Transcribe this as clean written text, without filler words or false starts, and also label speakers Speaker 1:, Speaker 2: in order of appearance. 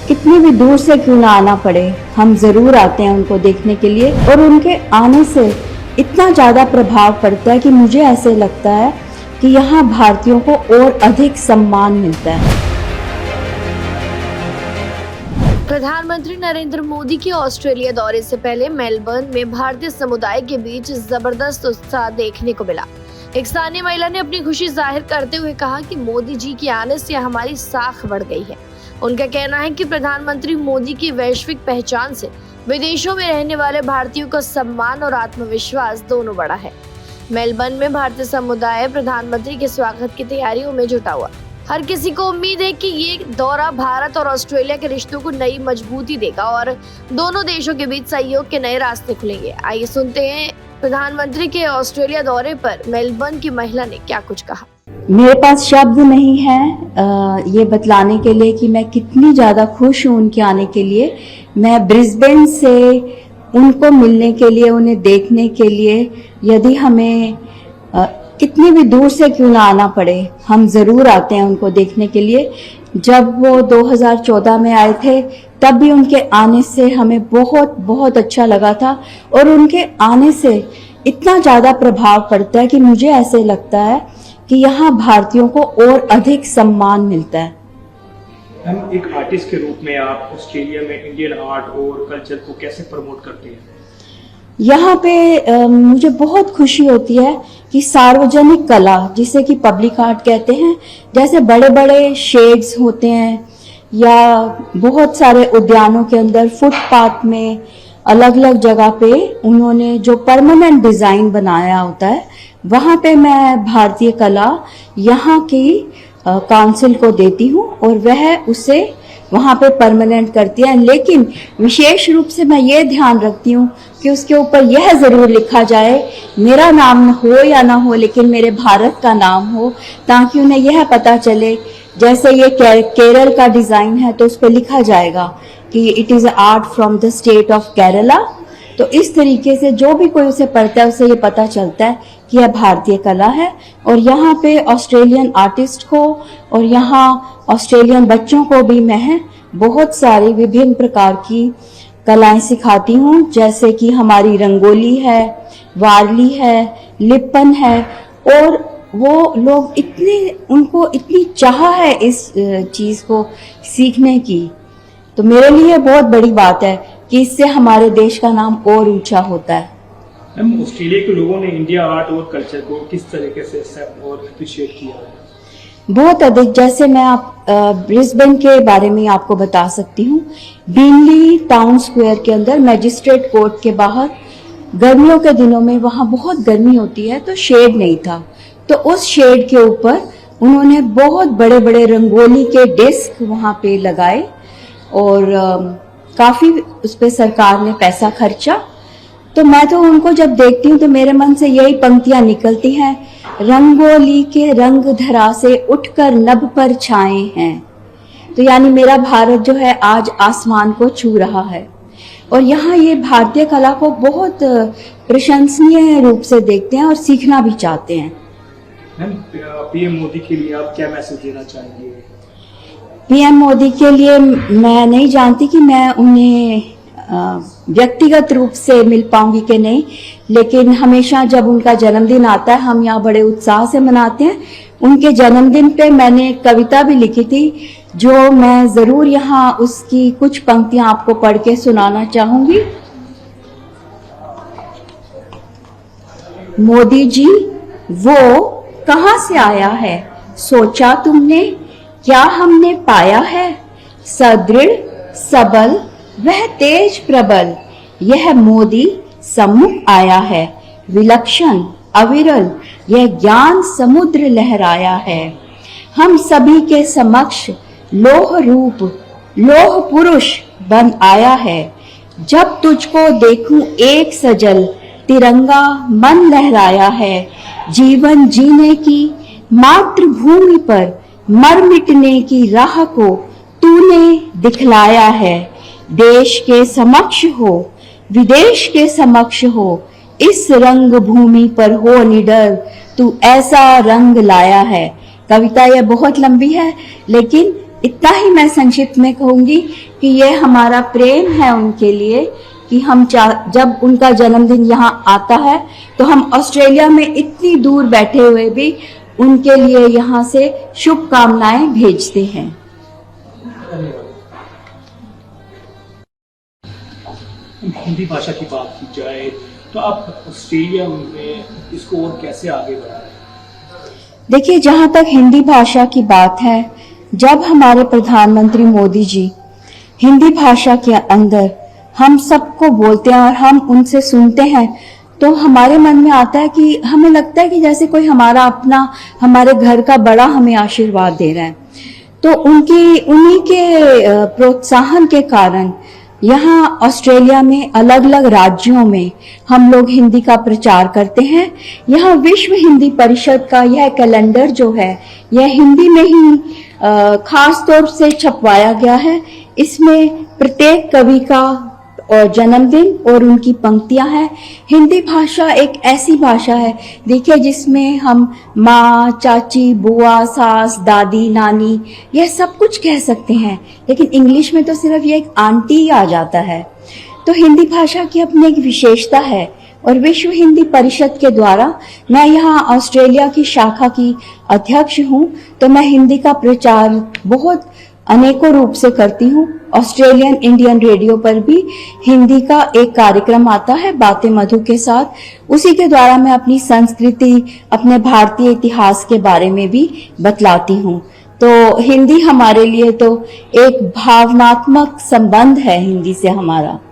Speaker 1: कितनी भी दूर से क्यों ना आना पड़े, हम जरूर आते हैं उनको देखने के लिए। और उनके आने से इतना ज्यादा प्रभाव पड़ता है कि मुझे ऐसे लगता है कि यहाँ भारतीयों को और अधिक सम्मान मिलता है।
Speaker 2: प्रधानमंत्री नरेंद्र मोदी के ऑस्ट्रेलिया दौरे से पहले मेलबर्न में भारतीय समुदाय के बीच जबरदस्त उत्साह देखने को मिला। एक स्थानीय महिला ने अपनी खुशी जाहिर करते हुए कहा कि मोदी जी के आने से हमारी साख बढ़ गई है। उनका कहना है कि प्रधानमंत्री मोदी की वैश्विक पहचान से विदेशों में रहने वाले भारतीयों का सम्मान और आत्मविश्वास दोनों बढ़ा है। मेलबर्न में भारतीय समुदाय प्रधानमंत्री के स्वागत की तैयारियों में जुटा हुआ। हर किसी को उम्मीद है कि ये दौरा भारत और ऑस्ट्रेलिया के रिश्तों को नई मजबूती देगा और दोनों देशों के बीच सहयोग के नए रास्ते खुलेंगे। आइए सुनते हैं प्रधानमंत्री के ऑस्ट्रेलिया दौरे पर मेलबर्न की महिला ने क्या कुछ कहा।
Speaker 1: मेरे पास शब्द नहीं है ये बतलाने के लिए कि मैं कितनी ज्यादा खुश हूँ उनके आने के लिए। मैं ब्रिस्बेन से उनको मिलने के लिए, उन्हें देखने के लिए, यदि हमें कितनी भी दूर से क्यों ना आना पड़े, हम जरूर आते हैं उनको देखने के लिए। जब वो 2014 में आए थे तब भी उनके आने से हमें बहुत बहुत अच्छा लगा था। और उनके आने से इतना ज्यादा प्रभाव पड़ता है कि मुझे ऐसे लगता है कि यहाँ भारतीयों को और अधिक सम्मान मिलता है।
Speaker 3: हम एक आर्टिस्ट के रूप में आप ऑस्ट्रेलिया में इंडियन आर्ट और कल्चर को कैसे प्रमोट करते हैं?
Speaker 1: यहाँ पे मुझे बहुत खुशी होती है कि सार्वजनिक कला, जिसे कि पब्लिक आर्ट कहते हैं, जैसे बड़े बड़े शेड्स होते हैं या बहुत सारे उद्यानों के अंदर फुटपाथ में अलग अलग जगह पे उन्होंने जो परमानेंट डिजाइन बनाया होता है, वहाँ पे मैं भारतीय कला यहाँ की काउंसिल को देती हूँ और वह उसे वहाँ पे परमानेंट करती है। लेकिन विशेष रूप से मैं ये ध्यान रखती हूँ कि उसके ऊपर यह जरूर लिखा जाए, मेरा नाम हो या ना हो लेकिन मेरे भारत का नाम हो, ताकि उन्हें यह पता चले। जैसे ये केरल का डिजाइन है तो उस पर लिखा जाएगा कि it is art from the state of Kerala. तो इस तरीके से जो भी कोई उसे पढ़ता है उसे ये पता चलता है कि यह भारतीय कला है। और यहाँ पे ऑस्ट्रेलियन आर्टिस्ट को और यहाँ ऑस्ट्रेलियन बच्चों को भी मैं बहुत सारी विभिन्न प्रकार की कलाएं सिखाती हूँ, जैसे कि हमारी रंगोली है, वारली है, लिपन है। और वो लोग उनको इतनी चाह है इस चीज को सीखने की, तो मेरे लिए बहुत बड़ी बात है कि इससे हमारे देश का नाम और ऊंचा होता है।
Speaker 3: हम ऑस्ट्रेलिया के लोगों ने इंडिया आर्ट और कल्चर को किस तरीके से एक्सेप्ट और अप्रिशिएट किया है?
Speaker 1: बहुत अधिक। जैसे मैं ब्रिस्बेन के बारे में आपको बता सकती हूँ। बीनली टाउन स्क्वायर के अंदर मैजिस्ट्रेट कोर्ट के बाहर गर्मियों के दिनों में वहाँ बहुत गर्मी होती है तो शेड नहीं था, तो उस शेड के ऊपर उन्होंने बहुत बड़े बड़े रंगोली के डिस्क वहाँ पे लगाए और काफी उस पे सरकार ने पैसा खर्चा। तो मैं तो उनको जब देखती हूँ तो मेरे मन से यही पंक्तियां निकलती हैं, रंगोली के रंग धरा से उठकर नभ पर छाए हैं। तो यानी मेरा भारत जो है आज आसमान को छू रहा है। और यहाँ ये भारतीय कला को बहुत प्रशंसनीय रूप से देखते हैं और सीखना भी चाहते हैं।
Speaker 3: पीएम मोदी के लिए आप क्या मैसेज देना चाहेंगे?
Speaker 1: पीएम मोदी के लिए मैं नहीं जानती कि मैं उन्हें व्यक्तिगत रूप से मिल पाऊंगी कि नहीं, लेकिन हमेशा जब उनका जन्मदिन आता है हम यहाँ बड़े उत्साह से मनाते हैं। उनके जन्मदिन पे मैंने एक कविता भी लिखी थी जो मैं जरूर यहाँ उसकी कुछ पंक्तियां आपको पढ़ के सुनाना चाहूंगी। मोदी जी वो कहाँ से आया है, सोचा तुमने, क्या हमने पाया है, सदृढ़ सबल वह तेज प्रबल, यह मोदी सम्मुख आया है, विलक्षण अविरल यह ज्ञान समुद्र लहराया है। हम सभी के समक्ष लोह रूप लोह पुरुष बन आया है, जब तुझको देखूं एक सजल तिरंगा मन लहराया है। जीवन जीने की मातृभूमि पर मर मिटने की राह को तूने दिखलाया है। देश के समक्ष हो विदेश के समक्ष हो, इस रंग भूमि पर हो निडर, तू ऐसा रंग लाया है। कविता यह बहुत लंबी है लेकिन इतना ही मैं संक्षिप्त में कहूंगी कि ये हमारा प्रेम है उनके लिए कि हम जब उनका जन्मदिन यहाँ आता है तो हम ऑस्ट्रेलिया में इतनी दूर बैठे हुए भी उनके लिए यहाँ से शुभकामनाएं भेजते हैं।
Speaker 3: हिंदी भाषा की बात की जाए तो आप ऑस्ट्रेलिया में इसको और कैसे आगे बढ़ा रहे हैं?
Speaker 1: देखिए, जहां तक हिंदी भाषा की बात है, जब हमारे प्रधानमंत्री मोदी जी हिंदी भाषा के अंदर हम सबको बोलते हैं और हम उनसे सुनते हैं तो हमारे मन में आता है कि हमें लगता है कि जैसे कोई हमारा अपना, हमारे घर का बड़ा हमें आशीर्वाद दे रहा है। तो उन्हीं के प्रोत्साहन के कारण यहाँ ऑस्ट्रेलिया में अलग अलग राज्यों में हम लोग हिंदी का प्रचार करते हैं। यहाँ विश्व हिंदी परिषद का यह कैलेंडर जो है यह हिंदी में ही खास तौर से छपवाया गया है। इसमें प्रत्येक कवि का और जन्मदिन और उनकी पंक्तियां हैं। हिंदी भाषा एक ऐसी भाषा है, देखिए, जिसमें हम माँ, चाची, बुआ, सास, दादी, नानी यह सब कुछ कह सकते हैं, लेकिन इंग्लिश में तो सिर्फ ये एक आंटी ही आ जाता है। तो हिंदी भाषा की अपनी एक विशेषता है और विश्व हिंदी परिषद के द्वारा मैं यहाँ ऑस्ट्रेलिया की शाखा की अध्यक्ष हूँ, तो मैं हिंदी का प्रचार बहुत अनेकों रूप से करती हूँ। ऑस्ट्रेलियन इंडियन रेडियो पर भी हिंदी का एक कार्यक्रम आता है बातें मधु के साथ। उसी के द्वारा मैं अपनी संस्कृति, अपने भारतीय इतिहास के बारे में भी बतलाती हूँ। तो हिंदी हमारे लिए तो एक भावनात्मक संबंध है हिंदी से हमारा।